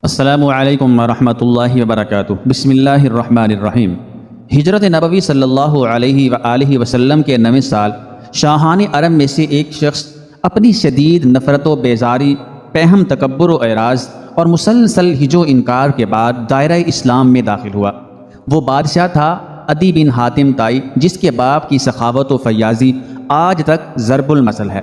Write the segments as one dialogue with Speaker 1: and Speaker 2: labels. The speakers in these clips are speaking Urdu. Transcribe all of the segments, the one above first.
Speaker 1: السلام علیکم ورحمۃ اللہ وبرکاتہ۔ بسم اللہ الرحمن الرحیم۔ ہجرت نبوی صلی اللہ علیہ وآلہ وسلم کے 9ویں سال شاہان عرب میں سے ایک شخص اپنی شدید نفرت و بیزاری، پہم، تکبر و اعراض اور مسلسل ہجو و انکار کے بعد دائرہ اسلام میں داخل ہوا۔ وہ بادشاہ تھا عدی بن حاتم طائی، جس کے باپ کی سخاوت و فیاضی آج تک ضرب المثل ہے۔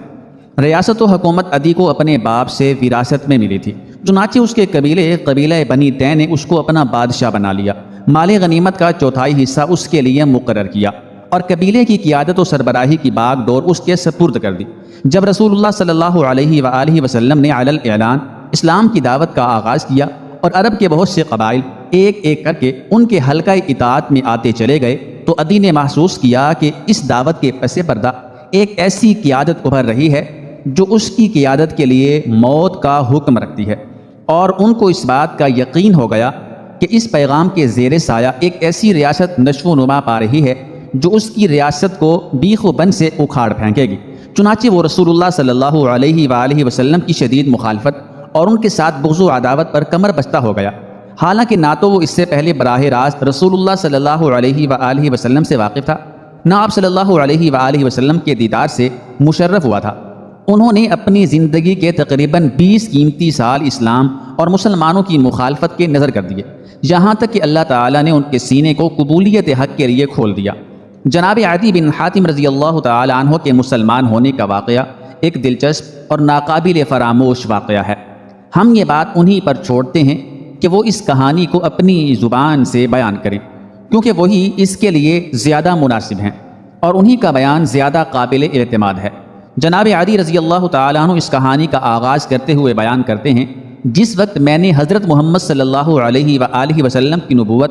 Speaker 1: ریاست و حکومت عدی کو اپنے باپ سے وراثت میں ملی تھی، چنانچہ اس کے قبیلہ بنی تے نے اس کو اپنا بادشاہ بنا لیا، مال غنیمت کا چوتھائی حصہ اس کے لیے مقرر کیا اور قبیلے کی قیادت و سربراہی کی باغ ڈور اس کے سپرد کر دی۔ جب رسول اللہ صلی اللہ علیہ وآلہ وسلم نے علی الاعلان اسلام کی دعوت کا آغاز کیا اور عرب کے بہت سے قبائل ایک ایک کر کے ان کے حلقہ اطاعت میں آتے چلے گئے، تو عدی نے محسوس کیا کہ اس دعوت کے پس پردہ ایک ایسی قیادت ابھر رہی ہے جو اس کی قیادت کے لیے موت کا حکم رکھتی ہے، اور ان کو اس بات کا یقین ہو گیا کہ اس پیغام کے زیر سایہ ایک ایسی ریاست نشو و نما پا رہی ہے جو اس کی ریاست کو بیخ و بن سے اکھاڑ پھینکے گی۔ چنانچہ وہ رسول اللہ صلی اللہ علیہ وآلہ وسلم کی شدید مخالفت اور ان کے ساتھ بغض و عداوت پر کمر بستہ ہو گیا، حالانکہ نہ تو وہ اس سے پہلے براہ راست رسول اللہ صلی اللہ علیہ وآلہ وسلم سے واقف تھا، نہ آپ صلی اللہ علیہ وآلہ وسلم کے دیدار سے مشرف ہوا تھا۔ انہوں نے اپنی زندگی کے تقریباً 20 قیمتی سال اسلام اور مسلمانوں کی مخالفت کے نظر کر دیے، یہاں تک کہ اللہ تعالیٰ نے ان کے سینے کو قبولیت حق کے لیے کھول دیا۔ جناب عدی بن حاتم رضی اللہ تعالیٰ عنہ کے مسلمان ہونے کا واقعہ ایک دلچسپ اور ناقابل فراموش واقعہ ہے۔ ہم یہ بات انہی پر چھوڑتے ہیں کہ وہ اس کہانی کو اپنی زبان سے بیان کریں، کیونکہ وہی اس کے لیے زیادہ مناسب ہیں اور انہی کا بیان زیادہ قابل اعتماد ہے۔ جناب عدی رضی اللہ تعالیٰ عنہ اس کہانی کا آغاز کرتے ہوئے بیان کرتے ہیں، جس وقت میں نے حضرت محمد صلی اللہ علیہ وآلہ وسلم کی نبوت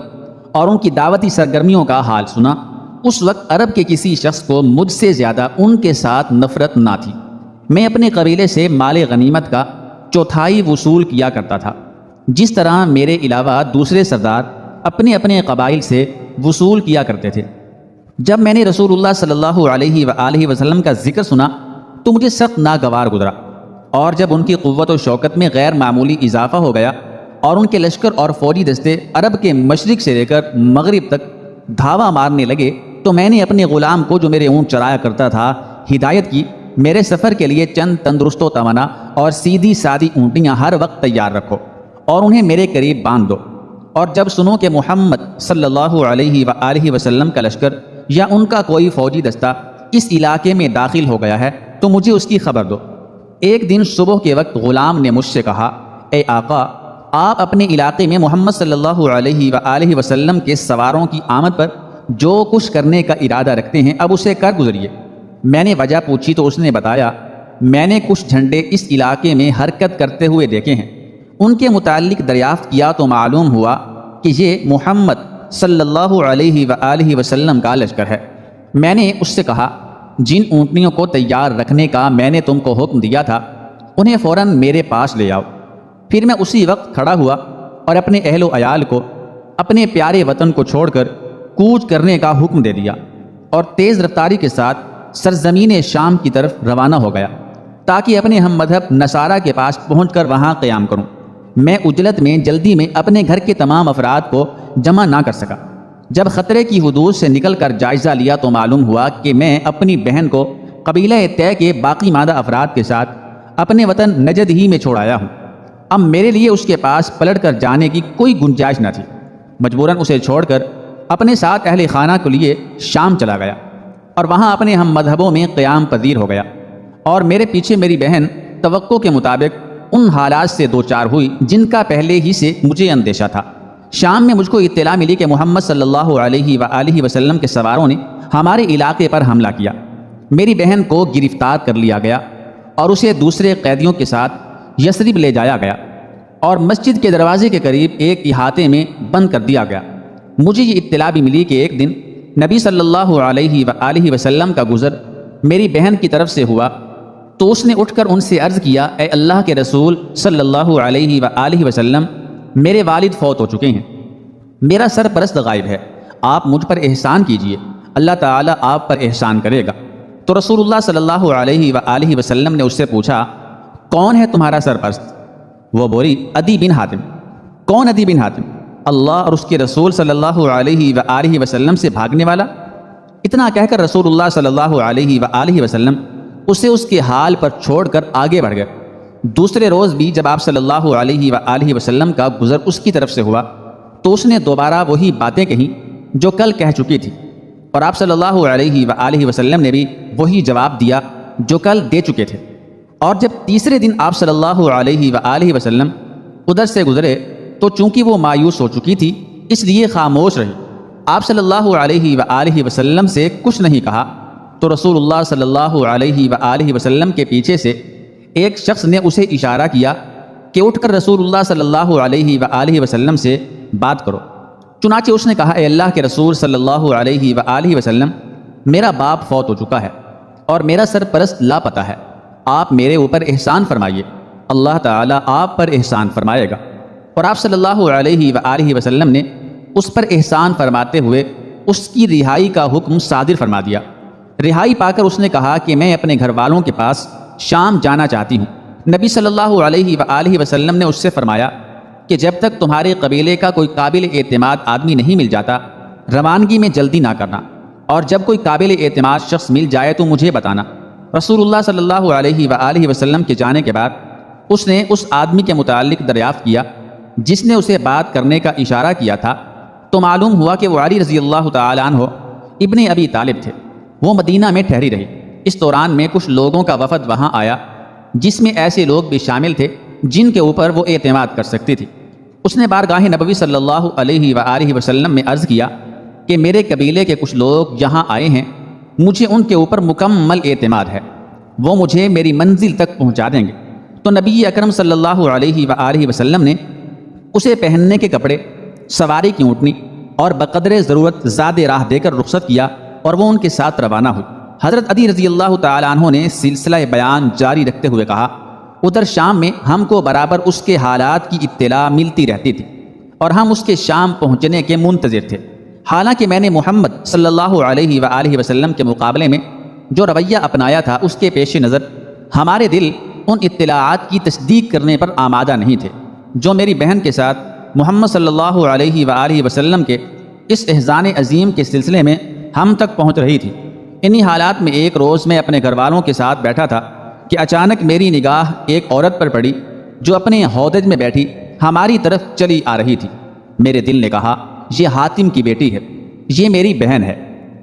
Speaker 1: اور ان کی دعوتی سرگرمیوں کا حال سنا، اس وقت عرب کے کسی شخص کو مجھ سے زیادہ ان کے ساتھ نفرت نہ تھی۔ میں اپنے قبیلے سے مال غنیمت کا چوتھائی وصول کیا کرتا تھا، جس طرح میرے علاوہ دوسرے سردار اپنے اپنے قبائل سے وصول کیا کرتے تھے۔ جب میں نے رسول اللہ صلی اللہ علیہ وآلہ وسلم کا ذکر سنا تو مجھے سخت ناگوار گزرا، اور جب ان کی قوت و شوکت میں غیر معمولی اضافہ ہو گیا اور ان کے لشکر اور فوجی دستے عرب کے مشرق سے لے کر مغرب تک دھاوا مارنے لگے، تو میں نے اپنے غلام کو جو میرے اونٹ چرایا کرتا تھا ہدایت کی، میرے سفر کے لیے چند تندرست و توانا اور سیدھی سادی اونٹیاں ہر وقت تیار رکھو اور انہیں میرے قریب باندھ دو، اور جب سنو کہ محمد صلی اللہ علیہ وآلہ وسلم کا لشکر یا ان کا کوئی فوجی دستہ اس علاقے میں داخل ہو گیا ہے تو مجھے اس کی خبر دو۔ ایک دن صبح کے وقت غلام نے مجھ سے کہا، اے آقا، آپ اپنے علاقے میں محمد صلی اللہ علیہ وآلہ وسلم کے سواروں کی آمد پر جو کچھ کرنے کا ارادہ رکھتے ہیں اب اسے کر گزریے۔ میں نے وجہ پوچھی تو اس نے بتایا، میں نے کچھ جھنڈے اس علاقے میں حرکت کرتے ہوئے دیکھے ہیں، ان کے متعلق دریافت کیا تو معلوم ہوا کہ یہ محمد صلی اللہ علیہ وآلہ وسلم کا لشکر ہے۔ میں نے اس سے کہا، جن اونٹنیوں کو تیار رکھنے کا میں نے تم کو حکم دیا تھا انہیں فوراً میرے پاس لے آؤ۔ پھر میں اسی وقت کھڑا ہوا اور اپنے اہل و عیال کو اپنے پیارے وطن کو چھوڑ کر کوچ کرنے کا حکم دے دیا اور تیز رفتاری کے ساتھ سرزمین شام کی طرف روانہ ہو گیا تاکہ اپنے ہم مذہب نصارہ کے پاس پہنچ کر وہاں قیام کروں۔ میں عجلت میں جلدی میں اپنے گھر کے تمام افراد کو جمع نہ کر سکا۔ جب خطرے کی حدود سے نکل کر جائزہ لیا تو معلوم ہوا کہ میں اپنی بہن کو قبیلہ طے کے باقی مادہ افراد کے ساتھ اپنے وطن نجد ہی میں چھوڑ آیا ہوں۔ اب میرے لیے اس کے پاس پلٹ کر جانے کی کوئی گنجائش نہ تھی، مجبوراً اسے چھوڑ کر اپنے ساتھ اہل خانہ کے لیے شام چلا گیا اور وہاں اپنے ہم مذہبوں میں قیام پذیر ہو گیا، اور میرے پیچھے میری بہن توقع کے مطابق ان حالات سے دوچار ہوئی جن کا پہلے ہی سے مجھے اندیشہ تھا۔ شام میں مجھ کو اطلاع ملی کہ محمد صلی اللہ علیہ وآلہ وسلم کے سواروں نے ہمارے علاقے پر حملہ کیا۔ میری بہن کو گرفتار کر لیا گیا اور اسے دوسرے قیدیوں کے ساتھ یثرب لے جایا گیا اور مسجد کے دروازے کے قریب ایک احاطے میں بند کر دیا گیا۔ مجھے یہ اطلاع بھی ملی کہ ایک دن نبی صلی اللہ علیہ وآلہ وسلم کا گزر میری بہن کی طرف سے ہوا تو اس نے اٹھ کر ان سے عرض کیا، اے اللہ کے رسول صلی اللہ علیہ وآلہ وسلم، میرے والد فوت ہو چکے ہیں، میرا سرپرست غائب ہے، آپ مجھ پر احسان کیجئے، اللہ تعالیٰ آپ پر احسان کرے گا۔ تو رسول اللہ صلی اللہ علیہ وآلہ وسلم نے اس سے پوچھا، کون ہے تمہارا سرپرست؟ وہ بولی، عدی بن حاتم۔ کون عدی بن حاتم؟ اللہ اور اس کے رسول صلی اللہ علیہ وآلہ وسلم سے بھاگنے والا؟ اتنا کہہ کر رسول اللہ صلی اللہ علیہ وآلہ وسلم اسے اس کے حال پر چھوڑ کر آگے بڑھ گئے۔ دوسرے روز بھی جب آپ صلی اللہ علیہ وآلہ وسلم کا گزر اس کی طرف سے ہوا تو اس نے دوبارہ وہی باتیں کہیں جو کل کہہ چکی تھی، اور آپ صلی اللہ علیہ وآلہ وسلم نے بھی وہی جواب دیا جو کل دے چکے تھے۔ اور جب تیسرے دن آپ صلی اللہ علیہ وآلہ وسلم ادھر سے گزرے تو چونکہ وہ مایوس ہو چکی تھی اس لیے خاموش رہی۔ آپ صلی اللہ علیہ وآلہ وسلم سے کچھ نہیں کہا تو رسول اللہ صلی اللہ علیہ وآلہ وسلم کے پیچھے سے ایک شخص نے اسے اشارہ کیا کہ اٹھ کر رسول اللہ صلی اللہ علیہ وآلہ وسلم سے بات کرو۔ چنانچہ اس نے کہا، اے اللہ کے رسول صلی اللہ علیہ وآلہ وسلم، میرا باپ فوت ہو چکا ہے اور میرا سرپرست لاپتہ ہے، آپ میرے اوپر احسان فرمائیے، اللہ تعالیٰ آپ پر احسان فرمائے گا۔ اور آپ صلی اللہ علیہ وآلہ وسلم نے اس پر احسان فرماتے ہوئے اس کی رہائی کا حکم صادر فرما دیا۔ رہائی پا کر اس نے کہا کہ میں اپنے گھر والوں کے پاس شام جانا چاہتی ہوں۔ نبی صلی اللہ علیہ وآلہ وسلم نے اس سے فرمایا کہ جب تک تمہارے قبیلے کا کوئی قابل اعتماد آدمی نہیں مل جاتا روانگی میں جلدی نہ کرنا، اور جب کوئی قابل اعتماد شخص مل جائے تو مجھے بتانا۔ رسول اللہ صلی اللہ علیہ وآلہ وسلم کے جانے کے بعد اس نے اس آدمی کے متعلق دریافت کیا جس نے اسے بات کرنے کا اشارہ کیا تھا، تو معلوم ہوا کہ وہ علی رضی اللہ تعالی عنہ ابن ابی طالب تھے۔ وہ مدینہ میں ٹھہری رہی۔ اس دوران میں کچھ لوگوں کا وفد وہاں آیا جس میں ایسے لوگ بھی شامل تھے جن کے اوپر وہ اعتماد کر سکتی تھی۔ اس نے بارگاہ نبوی صلی اللہ علیہ وآلہ وسلم میں عرض کیا کہ میرے قبیلے کے کچھ لوگ یہاں آئے ہیں، مجھے ان کے اوپر مکمل اعتماد ہے، وہ مجھے میری منزل تک پہنچا دیں گے۔ تو نبی اکرم صلی اللہ علیہ وآلہ وسلم نے اسے پہننے کے کپڑے، سواری کی اونٹنی اور بقدر ضرورت زاد راہ دے کر رخصت کیا اور وہ ان کے ساتھ روانہ ہوئی۔ حضرت علی رضی اللہ تعالی عنہ نے سلسلہ بیان جاری رکھتے ہوئے کہا، ادھر شام میں ہم کو برابر اس کے حالات کی اطلاع ملتی رہتی تھی اور ہم اس کے شام پہنچنے کے منتظر تھے۔ حالانکہ میں نے محمد صلی اللہ علیہ وآلہ وسلم کے مقابلے میں جو رویہ اپنایا تھا اس کے پیش نظر ہمارے دل ان اطلاعات کی تصدیق کرنے پر آمادہ نہیں تھے جو میری بہن کے ساتھ محمد صلی اللہ علیہ وآلہ وسلم کے اس احسان عظیم کے سلسلے میں ہم تک پہنچ رہی تھی۔ انہی حالات میں ایک روز میں اپنے گھر والوں کے ساتھ بیٹھا تھا کہ اچانک میری نگاہ ایک عورت پر پڑی جو اپنے ہودج میں بیٹھی ہماری طرف چلی آ رہی تھی۔ میرے دل نے کہا، یہ حاتم کی بیٹی ہے، یہ میری بہن ہے۔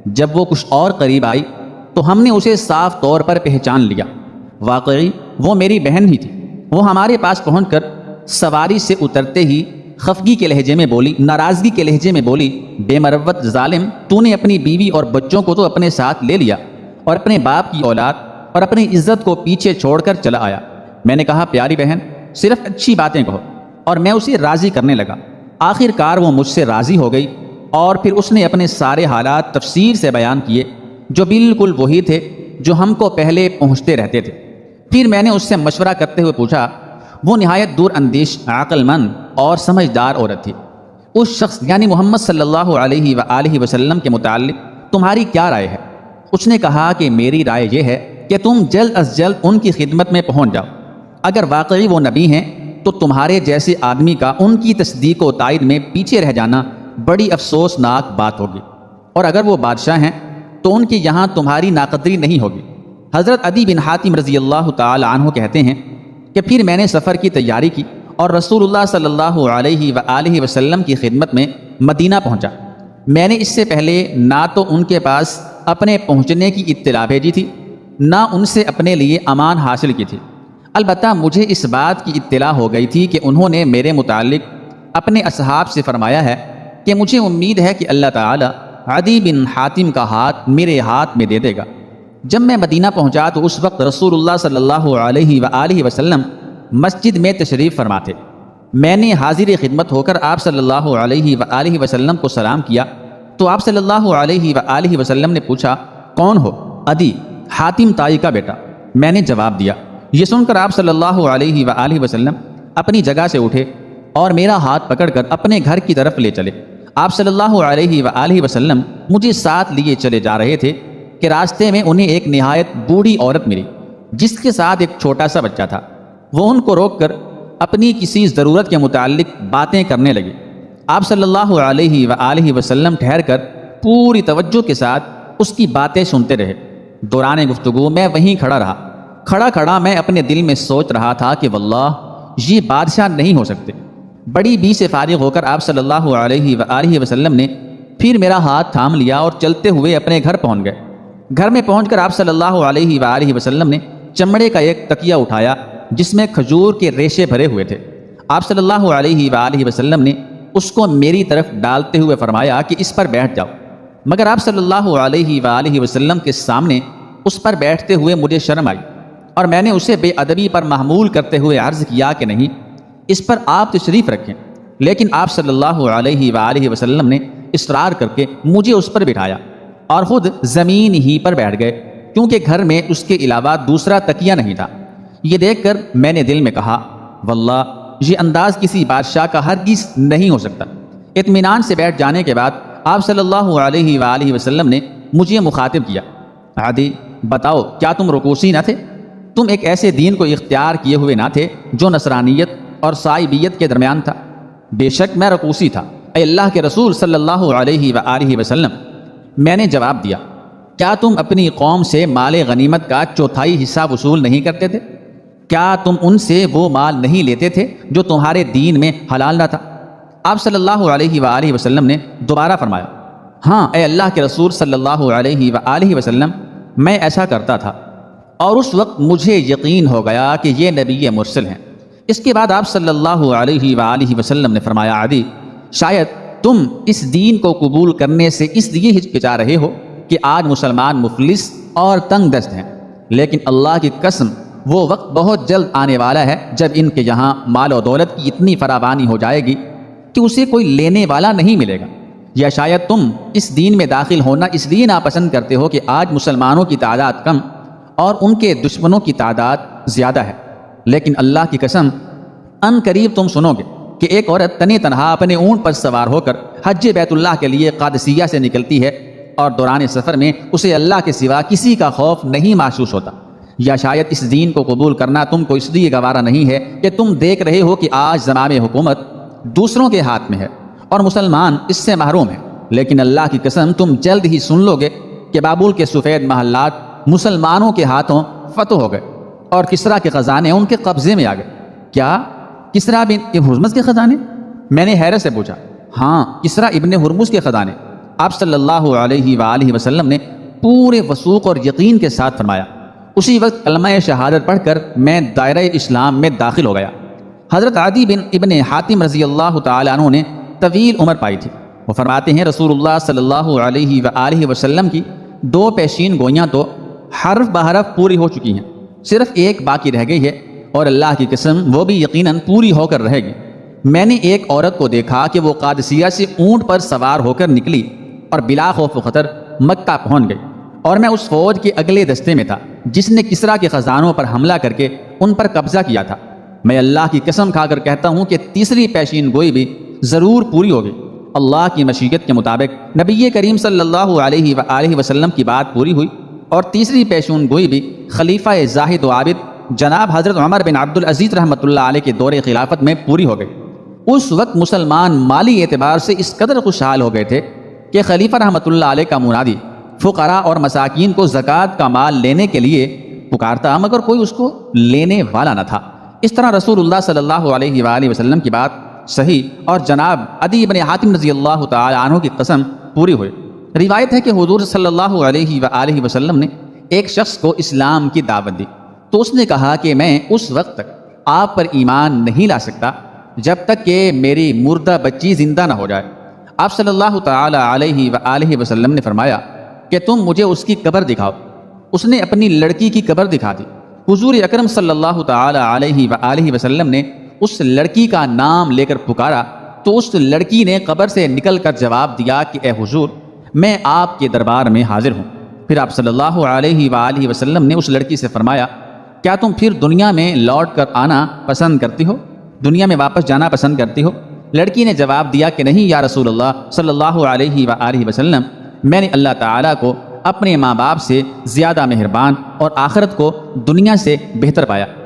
Speaker 1: جب وہ کچھ اور قریب آئی تو ہم نے اسے صاف طور پر پہچان لیا۔ واقعی وہ میری بہن ہی تھی۔ وہ ہمارے پاس پہنچ کر سواری سے اترتے ہی خفگی کے لہجے میں بولی، ناراضگی کے لہجے میں بولی، بے مروت ظالم، تو نے اپنی بیوی اور بچوں کو تو اپنے ساتھ لے لیا اور اپنے باپ کی اولاد اور اپنی عزت کو پیچھے چھوڑ کر چلا آیا۔ میں نے کہا، پیاری بہن، صرف اچھی باتیں کہو، اور میں اسے راضی کرنے لگا۔ آخر کار وہ مجھ سے راضی ہو گئی اور پھر اس نے اپنے سارے حالات تفصیل سے بیان کیے جو بالکل وہی تھے جو ہم کو پہلے پہنچتے رہتے تھے۔ پھر میں نے اس سے مشورہ کرتے ہوئے پوچھا، وہ نہایت دور اندیش، عقل مند اور سمجھدار عورت تھی، اس شخص یعنی محمد صلی اللہ علیہ وآلہ وسلم کے متعلق تمہاری کیا رائے ہے؟ اس نے کہا کہ میری رائے یہ ہے کہ تم جلد از جلد ان کی خدمت میں پہنچ جاؤ۔ اگر واقعی وہ نبی ہیں تو تمہارے جیسے آدمی کا ان کی تصدیق و تائید میں پیچھے رہ جانا بڑی افسوسناک بات ہوگی، اور اگر وہ بادشاہ ہیں تو ان کے یہاں تمہاری ناقدری نہیں ہوگی۔ حضرت عدی بن حاتم رضی اللہ تعالی عنہ کہتے ہیں کہ پھر میں نے سفر کی تیاری کی اور رسول اللہ صلی اللہ علیہ وآلہ وسلم کی خدمت میں مدینہ پہنچا۔ میں نے اس سے پہلے نہ تو ان کے پاس اپنے پہنچنے کی اطلاع بھیجی تھی، نہ ان سے اپنے لیے امان حاصل کی تھی۔ البتہ مجھے اس بات کی اطلاع ہو گئی تھی کہ انہوں نے میرے متعلق اپنے اصحاب سے فرمایا ہے کہ مجھے امید ہے کہ اللہ تعالی عدی بن حاتم کا ہاتھ میرے ہاتھ میں دے دے گا۔ جب میں مدینہ پہنچا تو اس وقت رسول اللہ صلی اللہ علیہ وآلہ وسلم مسجد میں تشریف فرما تھے۔ میں نے حاضر خدمت ہو کر آپ صلی اللہ علیہ وآلہ وسلم کو سلام کیا تو آپ صلی اللہ علیہ وآلہ وسلم نے پوچھا، کون ہو؟ عدی، حاتم تائی کا بیٹا، میں نے جواب دیا۔ یہ سن کر آپ صلی اللہ علیہ وآلہ وسلم اپنی جگہ سے اٹھے اور میرا ہاتھ پکڑ کر اپنے گھر کی طرف لے چلے۔ آپ صلی اللہ علیہ وآلہ وسلم مجھے ساتھ لیے چلے جا رہے تھے کہ راستے میں انہیں ایک نہایت بوڑھی عورت ملی جس کے ساتھ ایک چھوٹا سا بچہ تھا۔ وہ ان کو روک کر اپنی کسی ضرورت کے متعلق باتیں کرنے لگے۔ آپ صلی اللہ علیہ وآلہ وسلم ٹھہر کر پوری توجہ کے ساتھ اس کی باتیں سنتے رہے۔ دوران گفتگو میں وہیں کھڑا رہا۔ کھڑا کھڑا میں اپنے دل میں سوچ رہا تھا کہ واللہ یہ بادشاہ نہیں ہو سکتے۔ بڑی بی سے فارغ ہو کر آپ صلی اللہ علیہ وآلہ وسلم نے پھر میرا ہاتھ تھام لیا اور چلتے ہوئے اپنے گھر پہنچ گئے۔ گھر میں پہنچ کر آپ صلی اللہ علیہ وآلہ وسلم نے چمڑے کا ایک تکیہ اٹھایا جس میں کھجور کے ریشے بھرے ہوئے تھے۔ آپ صلی اللہ علیہ وآلہ وسلم نے اس کو میری طرف ڈالتے ہوئے فرمایا کہ اس پر بیٹھ جاؤ، مگر آپ صلی اللہ علیہ وآلہ وسلم کے سامنے اس پر بیٹھتے ہوئے مجھے شرم آئی اور میں نے اسے بے ادبی پر محمول کرتے ہوئے عرض کیا کہ نہیں، اس پر آپ تشریف رکھیں، لیکن آپ صلی اللہ علیہ وآلہ وسلم نے اصرار کر کے مجھے اس پر بٹھایا اور خود زمین ہی پر بیٹھ گئے، کیونکہ گھر میں اس کے علاوہ دوسرا تکیہ نہیں تھا۔ یہ دیکھ کر میں نے دل میں کہا واللہ یہ انداز کسی بادشاہ کا ہرگز نہیں ہو سکتا۔ اطمینان سے بیٹھ جانے کے بعد آپ صلی اللہ علیہ وآلہ وسلم نے مجھے مخاطب کیا، عدی بتاؤ کیا تم رکوسی نہ تھے؟ تم ایک ایسے دین کو اختیار کیے ہوئے نہ تھے جو نصرانیت اور صائبیت کے درمیان تھا؟ بے شک میں رکوسی تھا اے اللہ کے رسول صلی اللہ علیہ وآلہ وسلم۔ میں نے جواب دیا، کیا تم اپنی قوم سے مال غنیمت کا چوتھائی حصہ وصول نہیں کرتے تھے؟ کیا تم ان سے وہ مال نہیں لیتے تھے جو تمہارے دین میں حلال نہ تھا؟ آپ صلی اللہ علیہ وآلہ وسلم نے دوبارہ فرمایا، ہاں اے اللہ کے رسول صلی اللہ علیہ وآلہ وسلم، میں ایسا کرتا تھا، اور اس وقت مجھے یقین ہو گیا کہ یہ نبی مرسل ہیں۔ اس کے بعد آپ صلی اللہ علیہ وآلہ وسلم نے فرمایا، عدی شاید تم اس دین کو قبول کرنے سے اس لیے ہچکچا رہے ہو کہ آج مسلمان مفلس اور تنگ دست ہیں، لیکن اللہ کی قسم وہ وقت بہت جلد آنے والا ہے جب ان کے یہاں مال و دولت کی اتنی فراوانی ہو جائے گی کہ اسے کوئی لینے والا نہیں ملے گا۔ یا شاید تم اس دین میں داخل ہونا اس لیے ناپسند کرتے ہو کہ آج مسلمانوں کی تعداد کم اور ان کے دشمنوں کی تعداد زیادہ ہے، لیکن اللہ کی قسم ان قریب تم سنو گے کہ ایک عورت تنی تنہا اپنے اونٹ پر سوار ہو کر حج بیت اللہ کے لیے قادسیہ سے نکلتی ہے اور دوران سفر میں اسے اللہ کے سوا کسی کا خوف نہیں محسوس ہوتا۔ یا شاید اس دین کو قبول کرنا تم کو اس لیے گوارا نہیں ہے کہ تم دیکھ رہے ہو کہ آج زمام حکومت دوسروں کے ہاتھ میں ہے اور مسلمان اس سے محروم ہیں، لیکن اللہ کی قسم تم جلد ہی سن لو گے کہ بابل کے سفید محلات مسلمانوں کے ہاتھوں فتح ہو گئے اور کسریٰ کے خزانے ان کے قبضے میں آ گئے۔ کیا کسریٰ بن ہرمز کے خزانے؟ میں نے حیرت سے پوچھا۔ ہاں، کسریٰ ابن ہرمز کے خزانے۔ آپ صلی اللہ علیہ وآلہ وسلم نے پورے وثوق اور یقین کے ساتھ فرمایا۔ اسی وقت کلمہ شہادت پڑھ کر میں دائرہ اسلام میں داخل ہو گیا۔ حضرت عدی بن ابن حاتم رضی اللہ تعالیٰ عنہ نے طویل عمر پائی تھی۔ وہ فرماتے ہیں رسول اللہ صلی اللہ علیہ وآلہ وسلم کی 2 پیشین گوئیاں تو حرف بحرف پوری ہو چکی ہیں، صرف ایک باقی رہ گئی ہے، اور اللہ کی قسم وہ بھی یقیناً پوری ہو کر رہے گی۔ میں نے ایک عورت کو دیکھا کہ وہ قادسیہ سے اونٹ پر سوار ہو کر نکلی اور بلا خوف و خطر مکہ پہنچ گئی، اور میں اس فوج کے اگلے دستے میں تھا جس نے کسریٰ کے خزانوں پر حملہ کر کے ان پر قبضہ کیا تھا۔ میں اللہ کی قسم کھا کر کہتا ہوں کہ تیسری پیشین گوئی بھی ضرور پوری ہوگی۔ اللہ کی مشیت کے مطابق نبی کریم صلی اللہ علیہ وآلہ وسلم کی بات پوری ہوئی، اور تیسری پیشین گوئی بھی خلیفہ زاہد و عابد جناب حضرت عمر بن عبد العزیز رحمۃ اللہ علیہ کے دور خلافت میں پوری ہو گئی۔ اس وقت مسلمان مالی اعتبار سے اس قدر خوشحال ہو گئے تھے کہ خلیفہ رحمۃ اللہ علیہ کا منادی فقراء اور مساکین کو زکوٰۃ کا مال لینے کے لیے پکارتا، مگر کوئی اس کو لینے والا نہ تھا۔ اس طرح رسول اللہ صلی اللہ علیہ وآلہ وسلم کی بات صحیح اور جناب عدی بن حاتم رضی اللہ تعالی عنہ کی قسم پوری ہوئی۔ روایت ہے کہ حضور صلی اللہ علیہ وآلہ وسلم نے ایک شخص کو اسلام کی دعوت دی، تو اس نے کہا کہ میں اس وقت تک آپ پر ایمان نہیں لا سکتا جب تک کہ میری مردہ بچی زندہ نہ ہو جائے۔ آپ صلی اللہ تعالی علیہ وآلہ وسلم نے فرمایا کہ تم مجھے اس کی قبر دکھاؤ۔ اس نے اپنی لڑکی کی قبر دکھا دی۔ حضور اکرم صلی اللہ تعالی علیہ وآلہ وسلم نے اس لڑکی کا نام لے کر پکارا تو اس لڑکی نے قبر سے نکل کر جواب دیا کہ اے حضور، میں آپ کے دربار میں حاضر ہوں۔ پھر آپ صلی اللہ علیہ وآلہ وسلم نے اس لڑکی سے فرمایا، کیا تم پھر دنیا میں لوٹ کر آنا پسند کرتی ہو؟ دنیا میں واپس جانا پسند کرتی ہو؟ لڑکی نے جواب دیا کہ نہیں یا رسول اللہ صلی اللہ علیہ وآلہ وسلم، میں نے اللہ تعالیٰ کو اپنے ماں باپ سے زیادہ مہربان اور آخرت کو دنیا سے بہتر پایا۔